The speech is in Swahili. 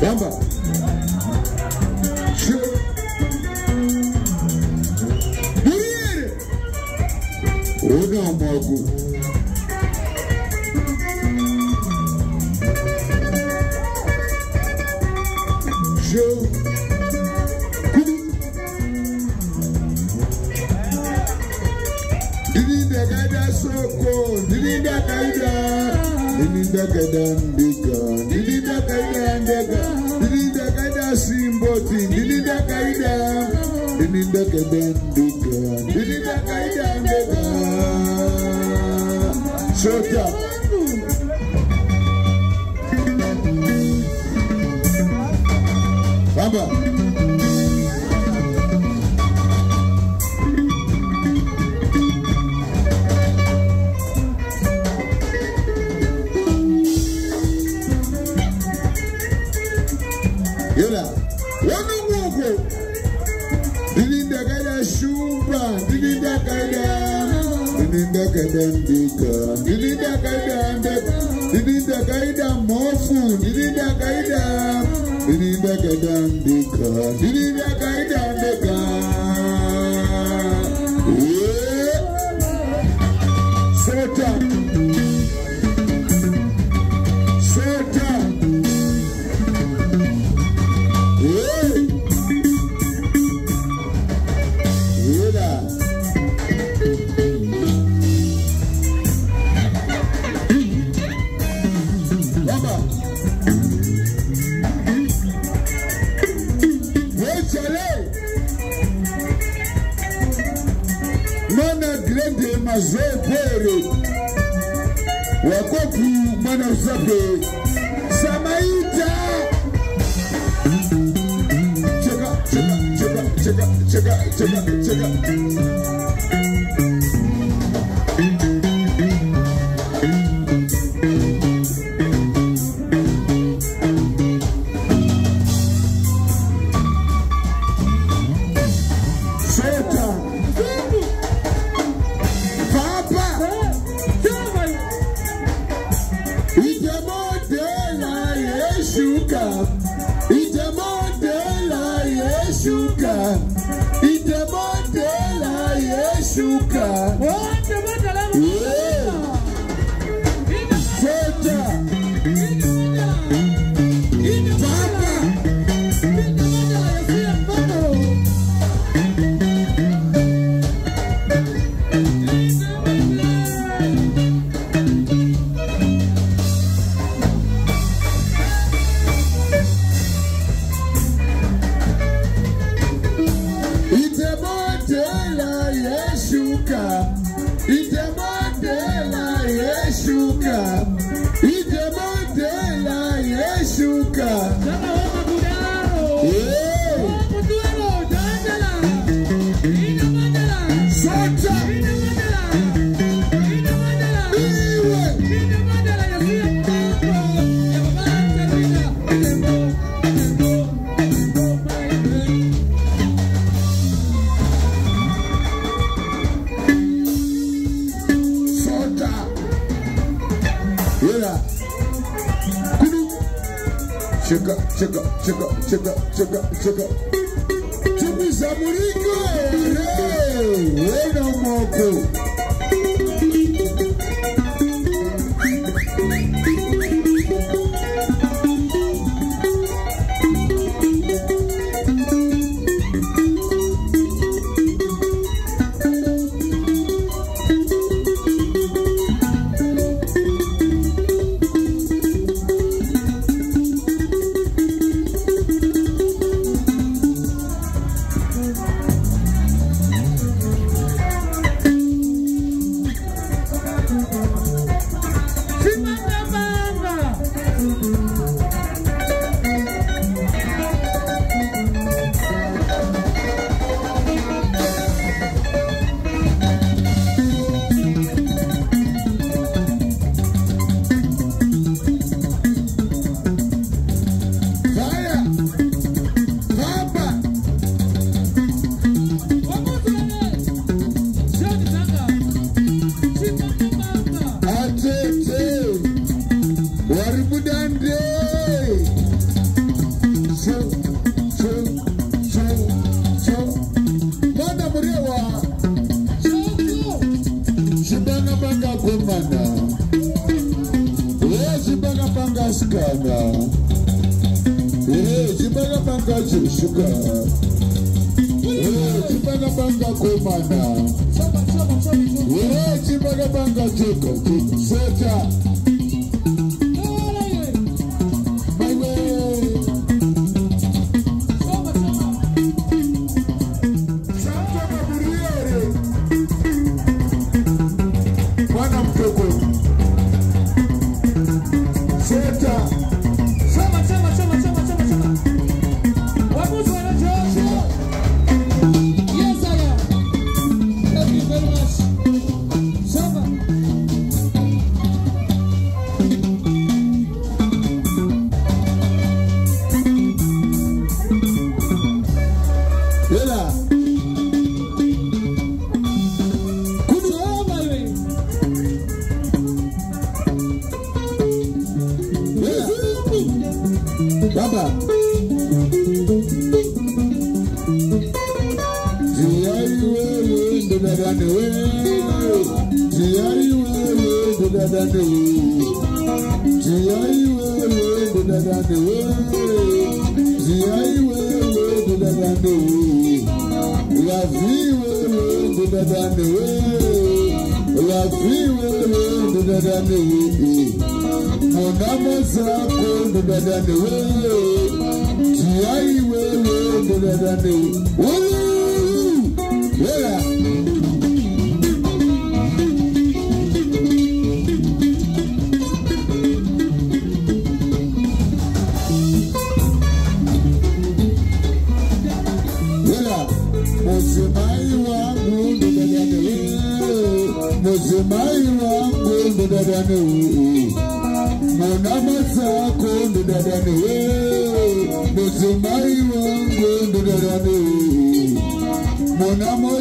Bamba. Ona magu. Show. Dilinda gada soko, dilinda kaida, dilinda gada ndega, dilinda kaida ndega, dilinda gada simboti, dilinda kaida, dilinda gada ndega, dilinda kaida ndega. Shota. Baba. Yela, wana mwoko. Dilinda kaida shumba, dilinda kaida. Dilinda kaida ndika, dilinda kaida ndika, dilinda kaida mofu, dilinda kaida, dilinda kaida ndika, dilinda kaida ndika. Sota, sota. Yela. Mana grande mazopere wakoku mana usape Samaita cheka Cheka. Chupisa Murico. Bueno moco. Chibana banga shuka. Chibana banga komana. Chibana banga chuka. Seta. My way. Santa Maburiere. Mwana mtoko. Seta. Baba. Monamo